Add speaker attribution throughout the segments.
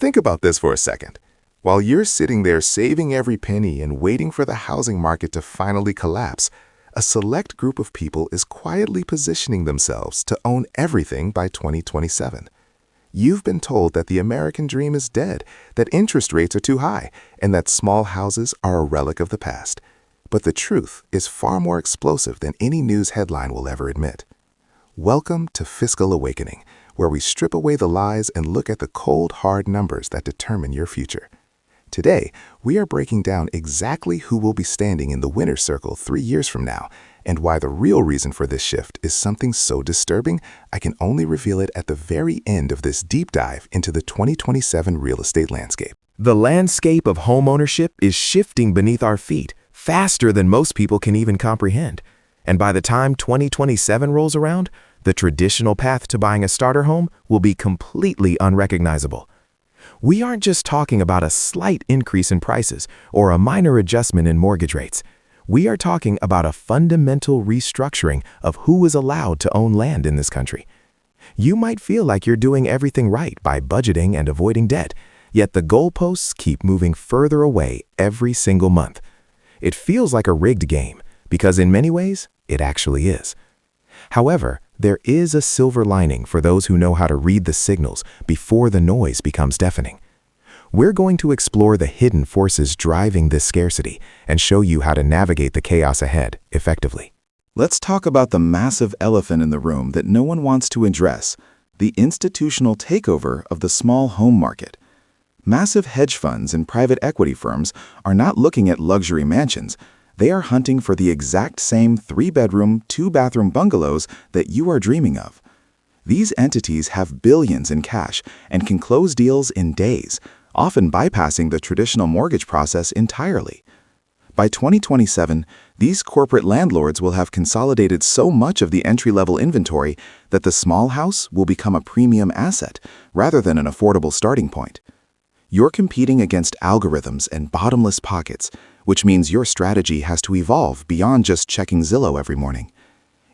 Speaker 1: Think about this for a second. While you're sitting there saving every penny and waiting for the housing market to finally collapse, a select group of people is quietly positioning themselves to own everything by 2027. You've been told that the American dream is dead, that interest rates are too high, and that small houses are a relic of the past. But the truth is far more explosive than any news headline will ever admit. Welcome to Fiscal Awakening, where we strip away the lies and look at the cold, hard numbers that determine your future. Today, we are breaking down exactly who will be standing in the winner's circle 3 years from now, and why the real reason for this shift is something so disturbing, I can only reveal it at the very end of this deep dive into the 2027 real estate landscape.
Speaker 2: The landscape of homeownership is shifting beneath our feet faster than most people can even comprehend. And by the time 2027 rolls around, the traditional path to buying a starter home will be completely unrecognizable. We aren't just talking about a slight increase in prices or a minor adjustment in mortgage rates. We are talking about a fundamental restructuring of who is allowed to own land in this country. You might feel like you're doing everything right by budgeting and avoiding debt, yet the goalposts keep moving further away every single month. It feels like a rigged game, because in many ways, it actually is. However, there is a silver lining for those who know how to read the signals before the noise becomes deafening. We're going to explore the hidden forces driving this scarcity and show you how to navigate the chaos ahead effectively.
Speaker 3: Let's talk about the massive elephant in the room that no one wants to address, the institutional takeover of the small home market. Massive hedge funds and private equity firms are not looking at luxury mansions. They are hunting for the exact same 3-bedroom, 2-bathroom bungalows that you are dreaming of. These entities have billions in cash and can close deals in days, often bypassing the traditional mortgage process entirely. By 2027, these corporate landlords will have consolidated so much of the entry-level inventory that the small house will become a premium asset rather than an affordable starting point. You're competing against algorithms and bottomless pockets, which means your strategy has to evolve beyond just checking Zillow every morning.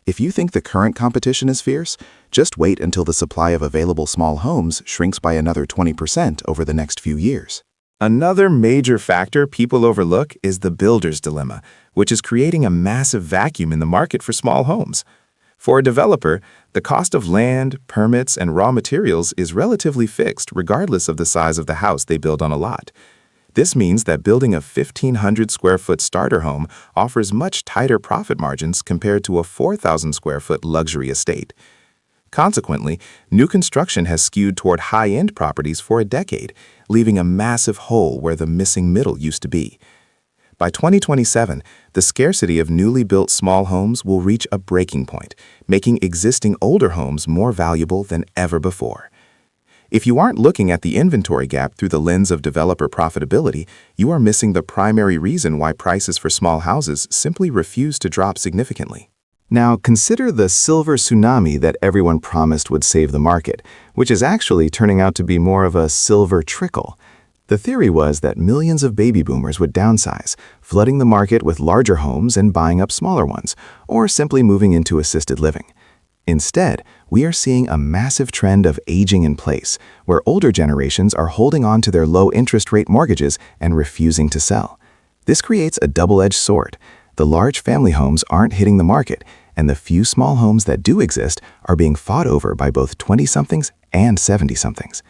Speaker 3: If you think the current competition is fierce, just wait until the supply of available small homes shrinks by another 20% over the next few years.
Speaker 2: Another major factor people overlook is the builder's dilemma, which is creating a massive vacuum in the market for small homes. For a developer, the cost of land, permits, and raw materials is relatively fixed regardless of the size of the house they build on a lot. This means that building a 1,500 square foot starter home offers much tighter profit margins compared to a 4,000 square foot luxury estate. Consequently, new construction has skewed toward high-end properties for a decade, leaving a massive hole where the missing middle used to be. By 2027, the scarcity of newly built small homes will reach a breaking point, making existing older homes more valuable than ever before. If you aren't looking at the inventory gap through the lens of developer profitability, you are missing the primary reason why prices for small houses simply refuse to drop significantly.
Speaker 3: Now, consider the silver tsunami that everyone promised would save the market, which is actually turning out to be more of a silver trickle. The theory was that millions of baby boomers would downsize, flooding the market with larger homes and buying up smaller ones, or simply moving into assisted living. Instead, we are seeing a massive trend of aging in place, where older generations are holding on to their low interest rate mortgages and refusing to sell. This creates a double-edged sword. The large family homes aren't hitting the market, and the few small homes that do exist are being fought over by both 20-somethings and 70-somethings.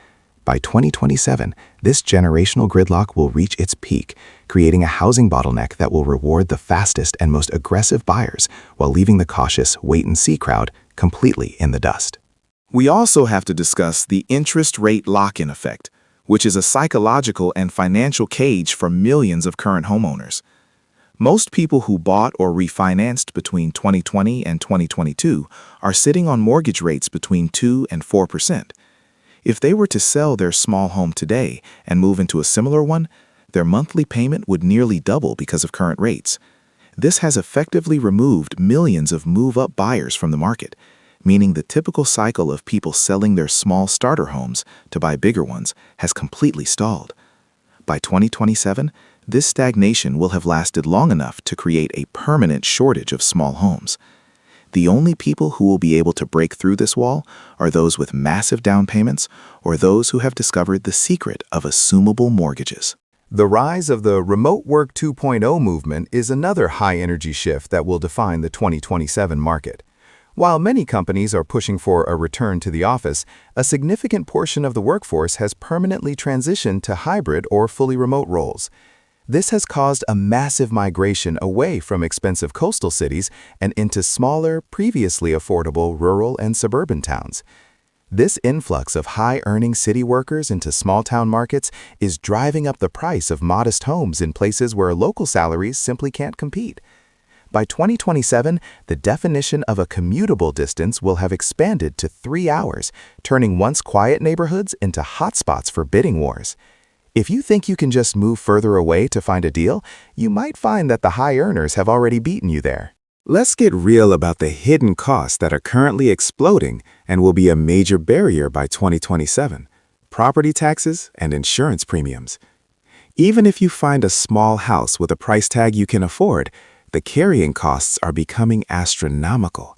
Speaker 3: By 2027, this generational gridlock will reach its peak, creating a housing bottleneck that will reward the fastest and most aggressive buyers while leaving the cautious wait-and-see crowd completely in the dust.
Speaker 2: We also have to discuss the interest rate lock-in effect, which is a psychological and financial cage for millions of current homeowners. Most people who bought or refinanced between 2020 and 2022 are sitting on mortgage rates between 2 and 4%. If they were to sell their small home today and move into a similar one, their monthly payment would nearly double because of current rates. This has effectively removed millions of move-up buyers from the market, meaning the typical cycle of people selling their small starter homes to buy bigger ones has completely stalled. By 2027, this stagnation will have lasted long enough to create a permanent shortage of small homes. The only people who will be able to break through this wall are those with massive down payments or those who have discovered the secret of assumable mortgages.
Speaker 3: The rise of the remote work 2.0 movement is another high-energy shift that will define the 2027 market. While many companies are pushing for a return to the office, a significant portion of the workforce has permanently transitioned to hybrid or fully remote roles. This has caused a massive migration away from expensive coastal cities and into smaller, previously affordable rural and suburban towns. This influx of high-earning city workers into small-town markets is driving up the price of modest homes in places where local salaries simply can't compete. By 2027, the definition of a commutable distance will have expanded to 3 hours, turning once quiet neighborhoods into hotspots for bidding wars. If you think you can just move further away to find a deal, you might find that the high earners have already beaten you there.
Speaker 2: Let's get real about the hidden costs that are currently exploding and will be a major barrier by 2027: property taxes and insurance premiums. Even if you find a small house with a price tag you can afford, the carrying costs are becoming astronomical.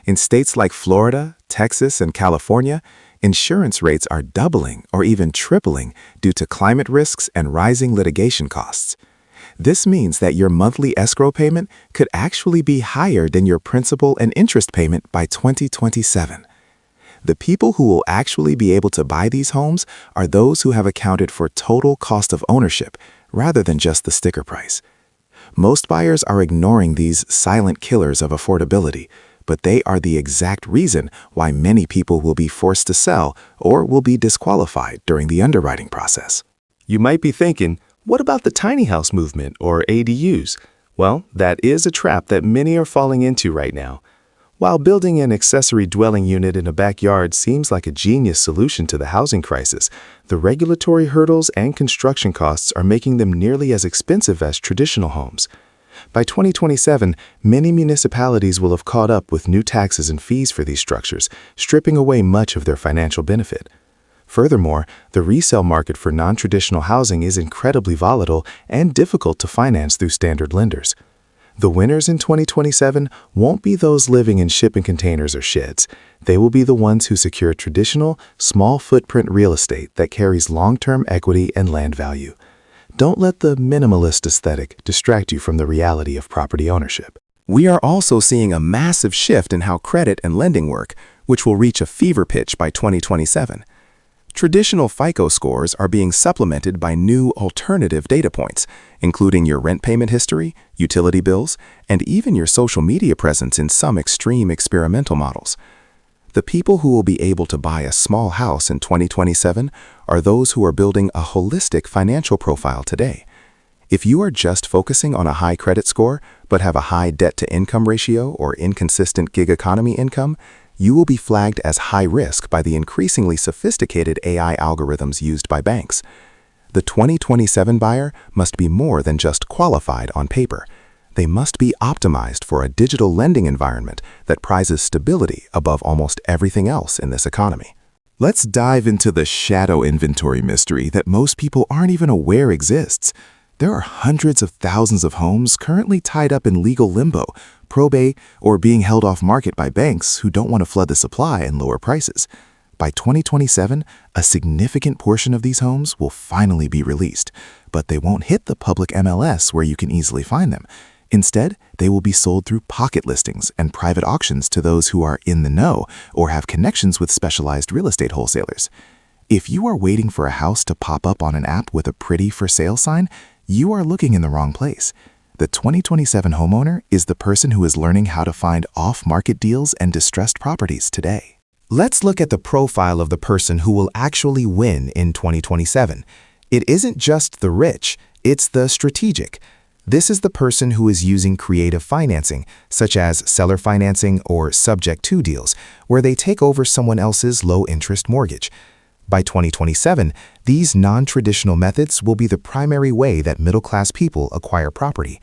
Speaker 2: In states like Florida, Texas, and California, insurance rates are doubling or even tripling due to climate risks and rising litigation costs. This means that your monthly escrow payment could actually be higher than your principal and interest payment by 2027. The people who will actually be able to buy these homes are those who have accounted for total cost of ownership rather than just the sticker price. Most buyers are ignoring these silent killers of affordability, but they are the exact reason why many people will be forced to sell or will be disqualified during the underwriting process.
Speaker 4: You might be thinking, what about the tiny house movement or ADUs? Well, that is a trap that many are falling into right now. While building an accessory dwelling unit in a backyard seems like a genius solution to the housing crisis, the regulatory hurdles and construction costs are making them nearly as expensive as traditional homes. By 2027, many municipalities will have caught up with new taxes and fees for these structures, stripping away much of their financial benefit. Furthermore, the resale market for non-traditional housing is incredibly volatile and difficult to finance through standard lenders. The winners in 2027 won't be those living in shipping containers or sheds. They will be the ones who secure traditional, small-footprint real estate that carries long-term equity and land value. Don't let the minimalist aesthetic distract you from the reality of property ownership.
Speaker 3: We are also seeing a massive shift in how credit and lending work, which will reach a fever pitch by 2027. Traditional FICO scores are being supplemented by new alternative data points, including your rent payment history, utility bills, and even your social media presence in some extreme experimental models. The people who will be able to buy a small house in 2027 are those who are building a holistic financial profile today. If you are just focusing on a high credit score but have a high debt-to-income ratio or inconsistent gig economy income, you will be flagged as high risk by the increasingly sophisticated AI algorithms used by banks. The 2027 buyer must be more than just qualified on paper. They must be optimized for a digital lending environment that prizes stability above almost everything else in this economy. Let's dive into the shadow inventory mystery that most people aren't even aware exists. There are hundreds of thousands of homes currently tied up in legal limbo, probate, or being held off market by banks who don't want to flood the supply and lower prices. By 2027, a significant portion of these homes will finally be released, but they won't hit the public MLS where you can easily find them. Instead, they will be sold through pocket listings and private auctions to those who are in the know or have connections with specialized real estate wholesalers. If you are waiting for a house to pop up on an app with a pretty for sale sign, you are looking in the wrong place. The 2027 homeowner is the person who is learning how to find off-market deals and distressed properties today. Let's look at the profile of the person who will actually win in 2027. It isn't just the rich, it's the strategic. This is the person who is using creative financing, such as seller financing or subject-to deals, where they take over someone else's low-interest mortgage. By 2027, these non-traditional methods will be the primary way that middle-class people acquire property.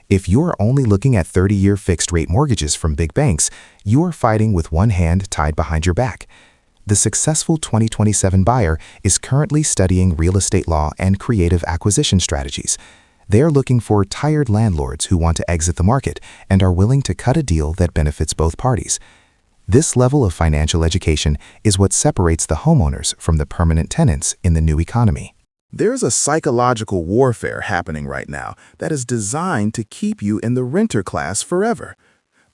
Speaker 3: If you are only looking at 30-year fixed-rate mortgages from big banks, you are fighting with one hand tied behind your back. The successful 2027 buyer is currently studying real estate law and creative acquisition strategies. They are looking for tired landlords who want to exit the market and are willing to cut a deal that benefits both parties. This level of financial education is what separates the homeowners from the permanent tenants in the new economy.
Speaker 1: There's a psychological warfare happening right now that is designed to keep you in the renter class forever.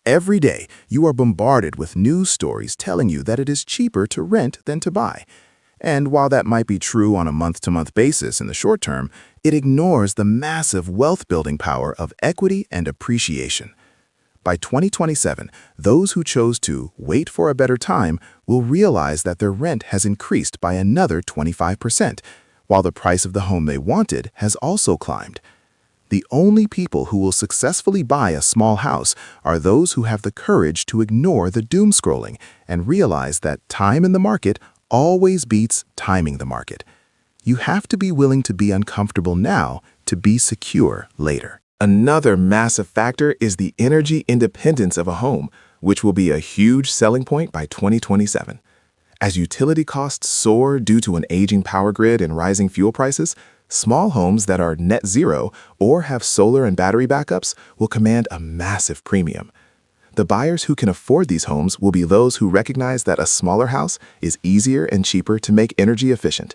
Speaker 1: Every day, you are bombarded with news stories telling you that it is cheaper to rent than to buy. And while that might be true on a month-to-month basis in the short term, it ignores the massive wealth-building power of equity and appreciation. By 2027, those who chose to wait for a better time will realize that their rent has increased by another 25%, while the price of the home they wanted has also climbed. The only people who will successfully buy a small house are those who have the courage to ignore the doom scrolling and realize that time in the market always beats timing the market. You have to be willing to be uncomfortable now to be secure later.
Speaker 2: Another massive factor is the energy independence of a home, which will be a huge selling point by 2027. As utility costs soar due to an aging power grid and rising fuel prices, small homes that are net zero or have solar and battery backups will command a massive premium. The buyers who can afford these homes will be those who recognize that a smaller house is easier and cheaper to make energy efficient.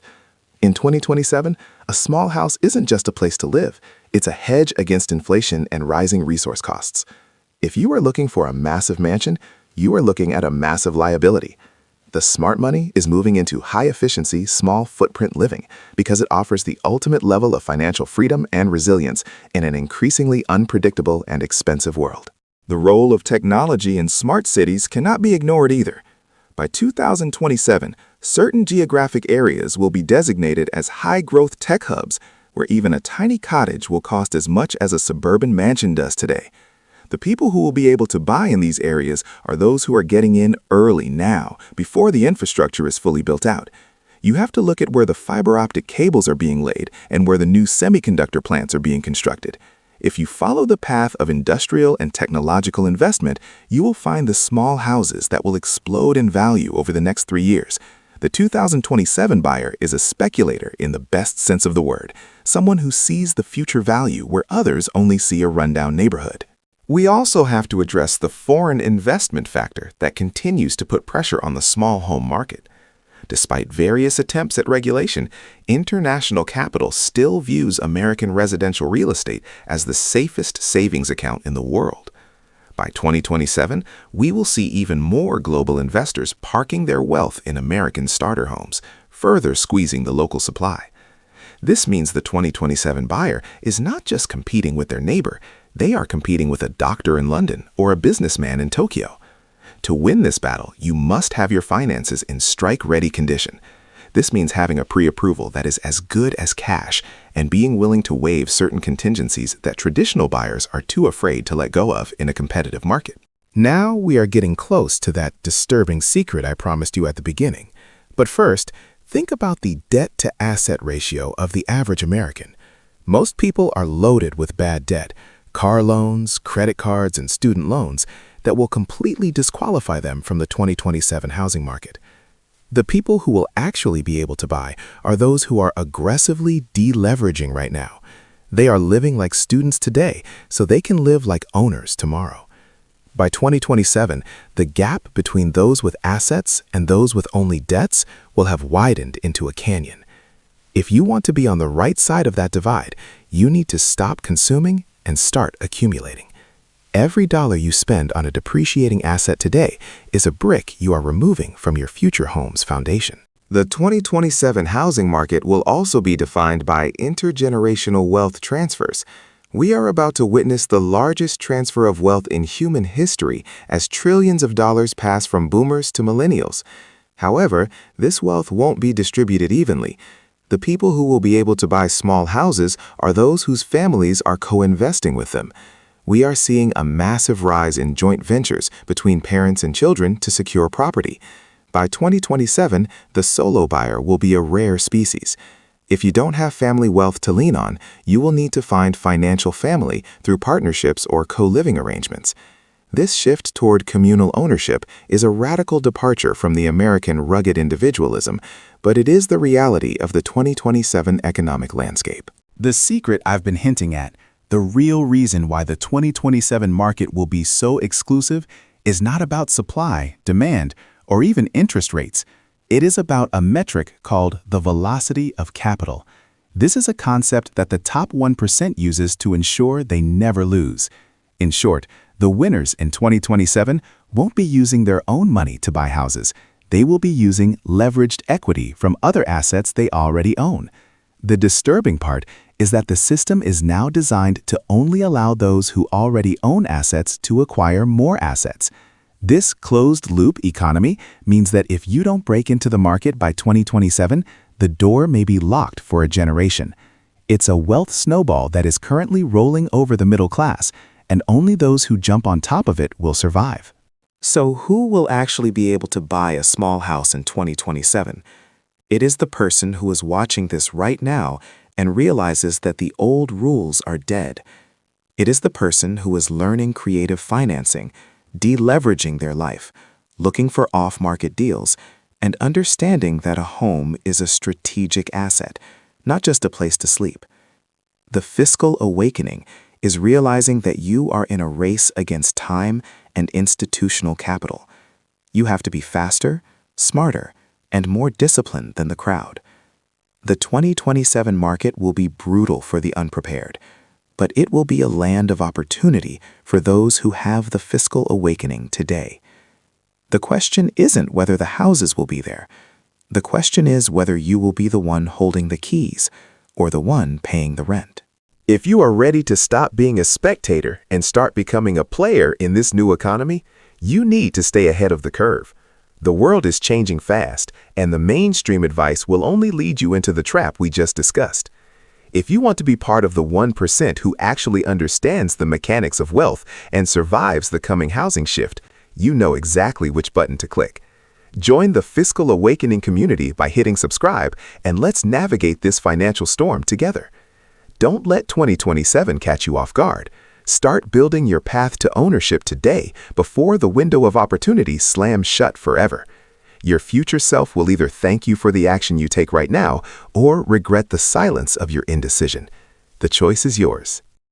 Speaker 2: In 2027, a small house isn't just a place to live, it's a hedge against inflation and rising resource costs. If you are looking for a massive mansion, you are looking at a massive liability. The smart money is moving into high-efficiency, small-footprint living because it offers the ultimate level of financial freedom and resilience in an increasingly unpredictable and expensive world. The role of technology in smart cities cannot be ignored either. By 2027, certain geographic areas will be designated as high-growth tech hubs, where even a tiny cottage will cost as much as a suburban mansion does today. The people who will be able to buy in these areas are those who are getting in early now, before the infrastructure is fully built out. You have to look at where the fiber optic cables are being laid and where the new semiconductor plants are being constructed. If you follow the path of industrial and technological investment, you will find the small houses that will explode in value over the next 3 years. The 2027 buyer is a speculator in the best sense of the word, someone who sees the future value where others only see a rundown neighborhood. We also have to address the foreign investment factor that continues to put pressure on the small home market. Despite various attempts at regulation, international capital still views American residential real estate as the safest savings account in the world. By 2027, we will see even more global investors parking their wealth in American starter homes, further squeezing the local supply. This means the 2027 buyer is not just competing with their neighbor, they are competing with a doctor in London or a businessman in Tokyo. To win this battle, you must have your finances in strike-ready condition. This means having a pre-approval that is as good as cash and being willing to waive certain contingencies that traditional buyers are too afraid to let go of in a competitive market.
Speaker 4: Now we are getting close to that disturbing secret I promised you at the beginning. But first, think about the debt-to-asset ratio of the average American. Most people are loaded with bad debt, car loans, credit cards, and student loans that will completely disqualify them from the 2027 housing market. The people who will actually be able to buy are those who are aggressively deleveraging right now. They are living like students today so they can live like owners tomorrow. By 2027, the gap between those with assets and those with only debts will have widened into a canyon. If you want to be on the right side of that divide, you need to stop consuming and start accumulating. Every dollar you spend on a depreciating asset today is a brick you are removing from your future home's foundation.
Speaker 2: The 2027 housing market will also be defined by intergenerational wealth transfers. We are about to witness the largest transfer of wealth in human history as trillions of dollars pass from boomers to millennials. However, this wealth won't be distributed evenly. The people who will be able to buy small houses are those whose families are co-investing with them. We are seeing a massive rise in joint ventures between parents and children to secure property. By 2027, the solo buyer will be a rare species. If you don't have family wealth to lean on, you will need to find financial family through partnerships or co-living arrangements. This shift toward communal ownership is a radical departure from the American rugged individualism, but it is the reality of the 2027 economic landscape.
Speaker 3: The secret I've been hinting at, the real reason why the 2027 market will be so exclusive, is not about supply, demand, or even interest rates. It is about a metric called the velocity of capital. This is a concept that the top 1% uses to ensure they never lose. In short, the winners in 2027 won't be using their own money to buy houses. They will be using leveraged equity from other assets they already own. The disturbing part is that the system is now designed to only allow those who already own assets to acquire more assets. This closed-loop economy means that if you don't break into the market by 2027, the door may be locked for a generation. It's a wealth snowball that is currently rolling over the middle class, and only those who jump on top of it will survive.
Speaker 2: So who will actually be able to buy a small house in 2027? It is the person who is watching this right now and realizes that the old rules are dead. It is the person who is learning creative financing, deleveraging their life, looking for off-market deals, and understanding that a home is a strategic asset, not just a place to sleep. The fiscal awakening is realizing that you are in a race against time and institutional capital. You have to be faster, smarter, and more disciplined than the crowd. The 2027 market will be brutal for the unprepared, but it will be a land of opportunity for those who have the fiscal awakening today. The question isn't whether the houses will be there. The question is whether you will be the one holding the keys or the one paying the rent.
Speaker 4: If you are ready to stop being a spectator and start becoming a player in this new economy, you need to stay ahead of the curve. The world is changing fast, and the mainstream advice will only lead you into the trap we just discussed. If you want to be part of the 1% who actually understands the mechanics of wealth and survives the coming housing shift, you know exactly which button to click. Join the Fiscal Awakening community by hitting subscribe, and let's navigate this financial storm together. Don't let 2027 catch you off guard. Start building your path to ownership today before the window of opportunity slams shut forever. Your future self will either thank you for the action you take right now or regret the silence of your indecision. The choice is yours.